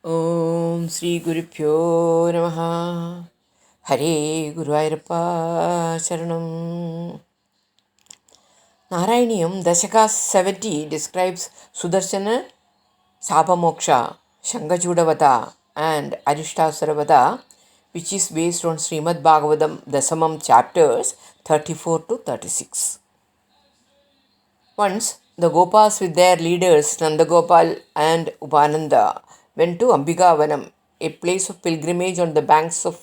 Om Sri Gurupyo Namaha. Hare Guruvayurappa Charanam. Narayaniam Dashaka 70 describes Sudarshana Sapamoksha, Shankachudavada and Arishtasaravada, which is based on Srimad Bhagavatam Dasamam chapters 34 to 36. Once, the Gopas with their leaders Nandagopal and Upananda went to Ambikavanam, a place of pilgrimage on the banks of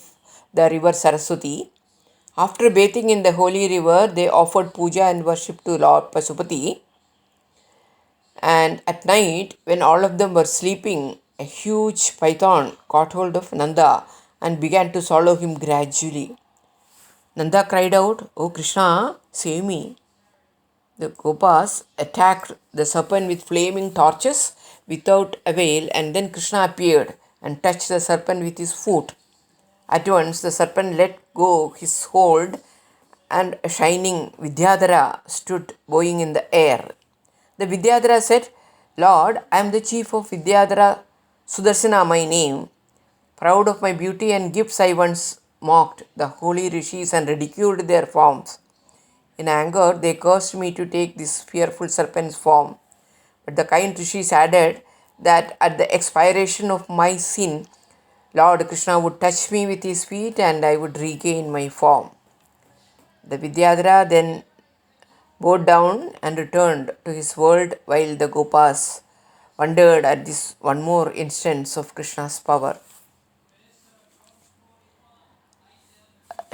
the river Saraswati. After bathing in the holy river, they offered puja and worship to Lord Pasupati. And at night, when all of them were sleeping, a huge python caught hold of Nanda and began to swallow him gradually. Nanda cried out, "Oh Krishna, save me." The Gopas attacked the serpent with flaming torches without avail, and then Krishna appeared and touched the serpent with his foot. At once the serpent let go his hold, and a shining Vidyadhara stood bowing in the air. The Vidyadhara said, "Lord, I am the chief of Vidyadhara, Sudarsana my name. Proud of my beauty and gifts, I once mocked the holy rishis and ridiculed their forms. In anger, they cursed me to take this fearful serpent's form. But the kind rishis added that at the expiration of my sin, Lord Krishna would touch me with his feet and I would regain my form." The Vidyadhara then bowed down and returned to his world while the Gopas wondered at this one more instance of Krishna's power.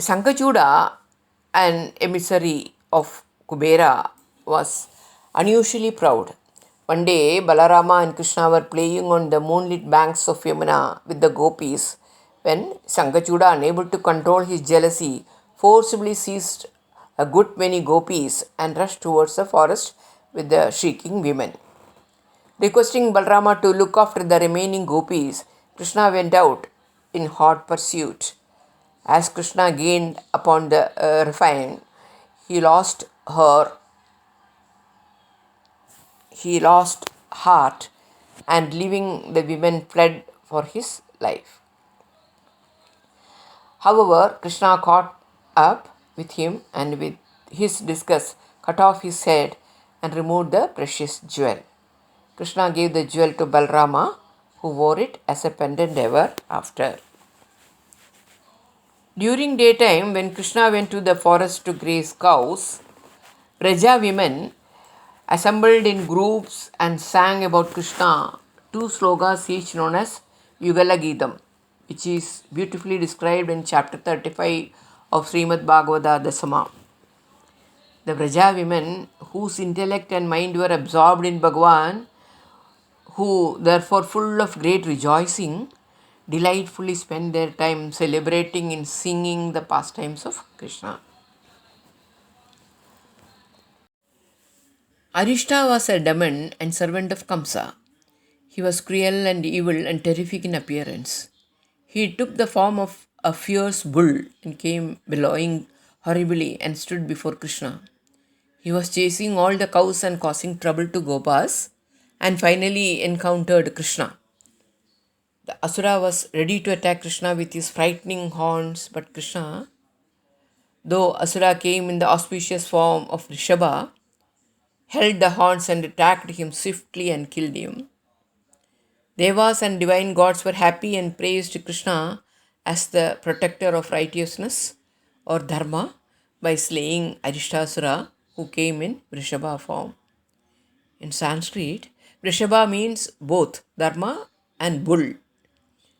Sankachuda, an emissary of Kubera, was unusually proud. One day, Balarama and Krishna were playing on the moonlit banks of Yamuna with the gopis when Sankachuda, unable to control his jealousy, forcibly seized a good many gopis and rushed towards the forest with the shrieking women. Requesting Balarama to look after the remaining gopis, Krishna went out in hot pursuit. As Krishna gained upon the refine, he lost heart, and leaving the women fled for his life. However, Krishna caught up with him and with his disgust cut off his head and removed the precious jewel. Krishna gave the jewel to Balrama, who wore it as a pendant ever after. During daytime, when Krishna went to the forest to graze cows, Braja women assembled in groups and sang about Krishna two slogas each known as Yugala Geetam, which is beautifully described in chapter 35 of Srimad Bhagavata Dasama. The Braja women, whose intellect and mind were absorbed in Bhagavan, who therefore full of great rejoicing, delightfully spend their time celebrating and singing the pastimes of Krishna. Arishta was a demon and servant of Kamsa. He was cruel and evil and terrific in appearance. He took the form of a fierce bull and came bellowing horribly and stood before Krishna. He was chasing all the cows and causing trouble to Gopas and finally encountered Krishna. The Asura was ready to attack Krishna with his frightening horns, but Krishna, though Asura came in the auspicious form of Rishabha, held the horns and attacked him swiftly and killed him. Devas and divine gods were happy and praised Krishna as the protector of righteousness or dharma by slaying Arishtasura, who came in Vrishabha form. In Sanskrit, Vrishabha means both dharma and bull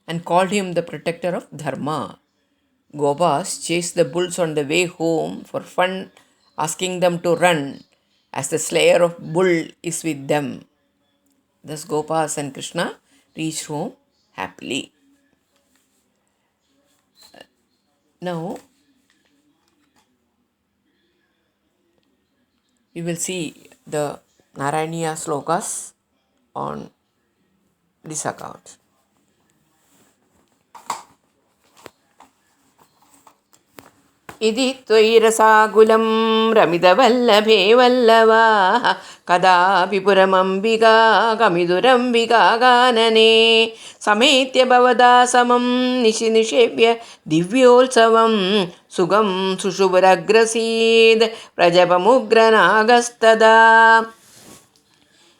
and called him the protector of dharma. Gopas chased the bulls on the way home for fun, asking them to run as the slayer of bull is with them. Thus Gopas and Krishna reached home happily. Now we will see the Narayaniya slokas on this account. इति त्वयि रसाकुलं रमितवल्लभे वल्लवाः कदापि पुरमम्बिका कमिदुरम्बिका कानने समेत्य भवदा समं निशिनिषेव्य दिव्योत्सवं सुगं सुषुभुरग्रसीद् प्रजपमुग्रनागस्तदा.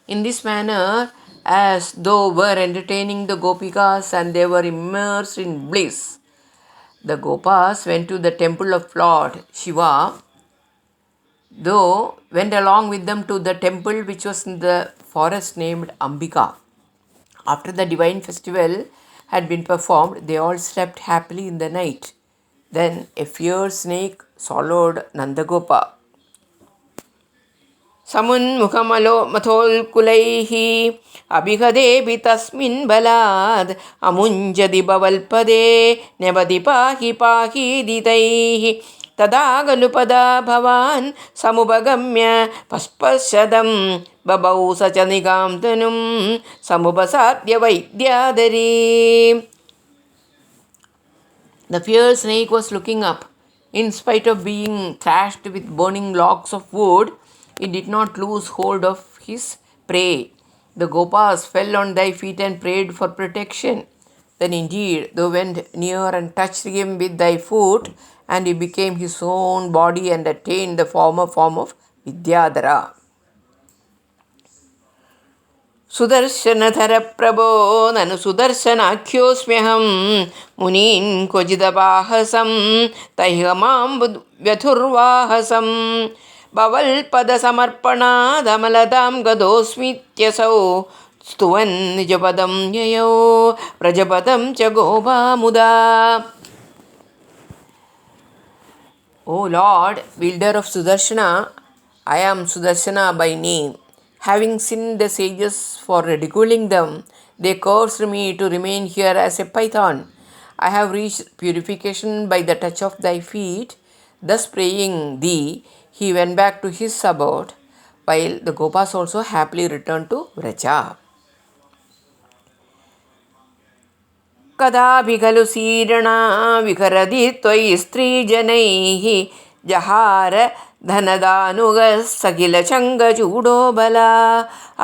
In this manner, as though were entertaining the Gopikas and they were immersed in bliss, the Gopas went to the temple of Lord Shiva, though went along with them to the temple which was in the forest named Ambika. After the divine festival had been performed, they all slept happily in the night. Then a fierce snake swallowed Nandagopa. समुन्मुखमलो मथोल्कुलैः अभिगदेऽपि तस्मिन् बलाद् अमुञ्जति भवल्पदे न्यवति पाहि पाहीदितैः तदा खलु भवान् समुपगम्य पस्पशदं बभौ स च निगां तनुं समुपसाद्य वैद्याधरी. The fierce snake was looking up. In spite of being thrashed with burning logs of wood, it did not lose hold of his prey. The Gopas fell on thy feet and prayed for protection. Then indeed thou went near and touched him with thy foot, and he became his own body and attained the former form of Vidyadhara. सुदर्शनधर प्रभो ननु सुदर्शनाख्योऽस्म्यहं मुनीन् क्वचिदपाहसं तैहमां व्यथुर्वाहसं भवल्पदसमर्पणादमलतां गदोऽस्मीत्यसौ स्तुवन् निजपदं ययौ प्रजपदं च गोपामुदा. O Lord, wielder of Sudarshana, I am Sudarshana by name. Having sinned the sages for ridiculing them, they cursed me to remain here as a python. I have reached purification by the touch of thy feet. Thus praying thee, he went back to his abode, while the Gopas also happily returned to Vraja. कदापि खलु सीरणा विकरति त्वयि स्त्रीजनैः जहार धनदानुगः सकिलचङ्गचूडो बला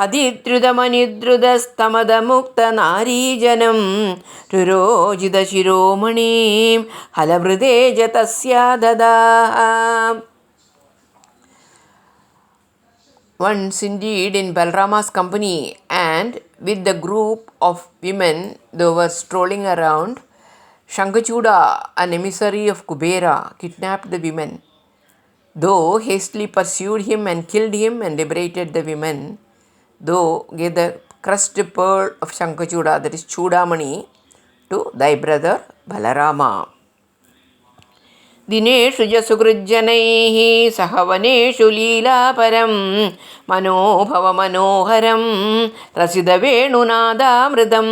अधिद्रुतमनिद्रुतस्तमदमुक्तनारीजनं रुरोजितशिरोमणिं हलभृते च तस्या ददाः. Once indeed in Balarama's company and with the group of women they were strolling around, Shankachuda, an emissary of Kubera, kidnapped the women. Though hastily pursued him and killed him and liberated the women, though gave the crushed pearl of Shankachuda, that is Chudamani, to thy brother Balarama. दिनेषु च सुहृज्जनैः सहवनेषु लीलापरं मनोभवमनोहरं रसिदवेणुनादामृतं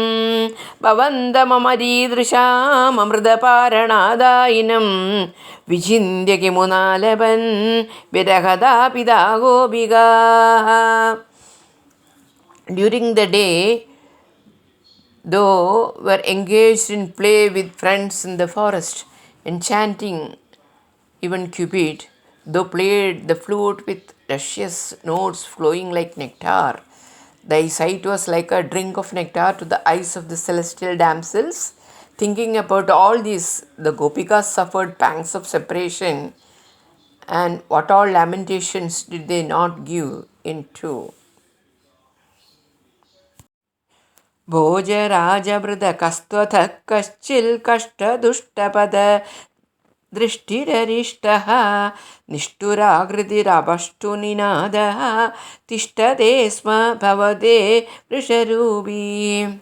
भवन्तममरीदृशाममृतपारणादायिनं विचिन्त्य किमुनालपन् विरहदापिता गोपिकाः. During the day, though were engaged in play with friends in the forest, enchanting, even Cupid, though played the flute with luscious notes flowing like nectar, thy sight was like a drink of nectar to the eyes of the celestial damsels. Thinking about all this, the Gopikas suffered pangs of separation, and what all lamentations did they not give into. भोजराजवृतकस्त्वथः कश्चिल् कष्टदुष्टपद दृष्टिररिष्टः निष्ठुराकृतिरपष्टुनिनादः तिष्ठते स्म भवते वृषरूपी.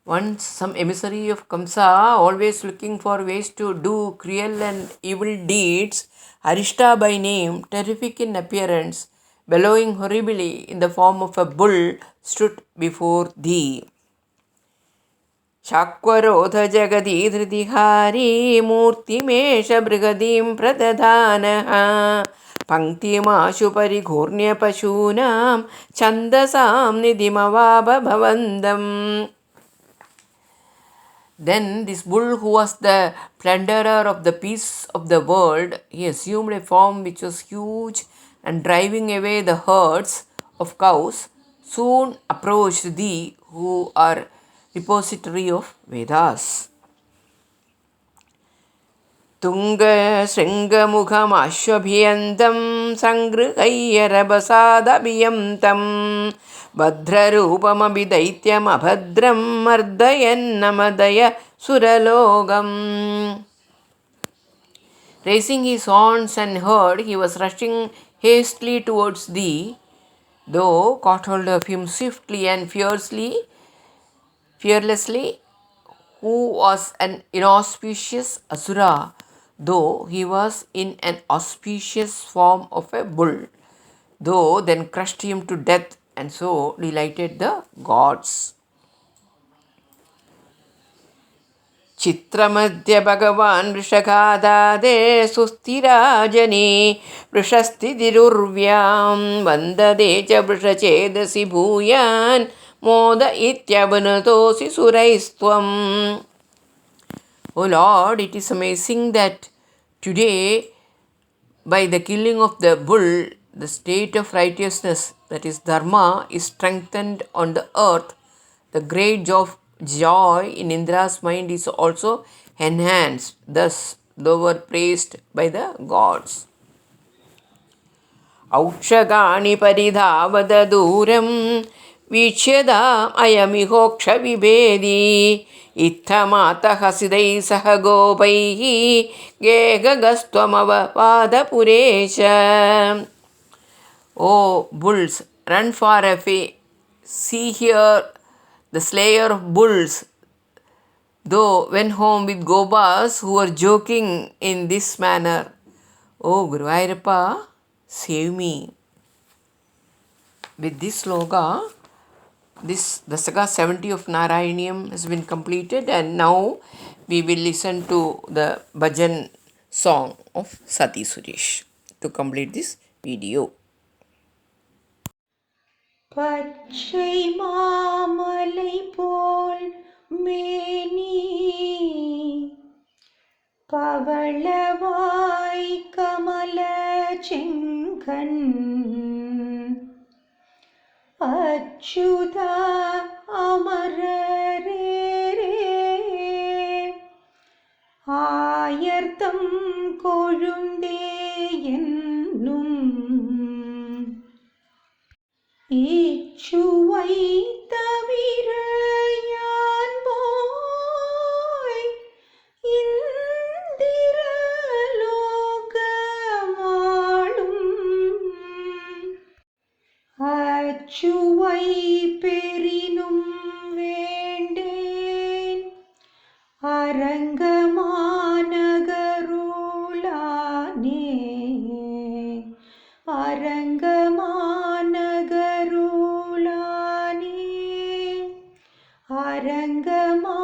Once some emissary of Kamsa, always looking for ways to do cruel and evil deeds, Arishta by name, terrific in appearance, bellowing horribly in the form of a bull, stood before thee. शाक्वरोध जगदी धृतिहारी मूर्तिमेष बृहदीं प्रदधानः पङ्क्तिमाशु परिघूर्ण्य पशूनां छन्दसां निधिमवाप भवन्दम्. Then this bull, who was the plunderer of the peace of the world, he assumed a form which was huge, and driving away the herds of cows, soon approached thee, who are repository of Vedas. तुङ्गशृङ्गमुखमाश्वभियन्तं सङ्गृहय्यरभसादभियं तं भद्ररूपमभिदैत्यमभद्रं मर्दयन्नमदय सुरलोकम्. Raising his horns and heard, he was rushing hastily towards thee, though caught hold of him swiftly and fearlessly, who was an inauspicious asura, though he was in an auspicious form of a bull, though then crushed him to death, and so delighted the gods. चित्रमध्य भगवान् वृषघादादे सुस्थिराजने वृषस्थितिरुर्व्यां वन्दते च वृषचेदसि भूयान् मोद इत्यवनतोऽसि सुरैस्त्वम्. O Lord, it is amazing that today, by the killing of the bull, the state of righteousness, that is dharma, is strengthened on the earth. The great joy in Indra's mind is also enhanced. Thus, they were praised by the gods. औक्षगाणि परिधावद दूरं वीक्ष्यदा अयमिहोक्षविभेदी इत्थमातः हसिदैः सह गोपैः गेगगस्त्वमवपादपुरेश. O bulls, run far away. See here, the slayer of bulls, though went home with Gobas who were joking in this manner. O Guruvayurappa, save me. With this sloka, this Dasaka 70 of Narayaniam has been completed, and now we will listen to the bhajan song of Sati Suresh to complete this video. பச்சை மாமலை போல் மேனி பவளவாய் கமல செங்கண் அச்சுதா அமரரே ஆயர்தம் கொழுந்தே என்னும் இச்சுவை தவிர யான் போய் இந்திரலோகமாளும் அச்சுவை பெரினும் வேண்டேன் அரங்கமாநகருளானே அரங்கமாநகருளானே அரங்கமா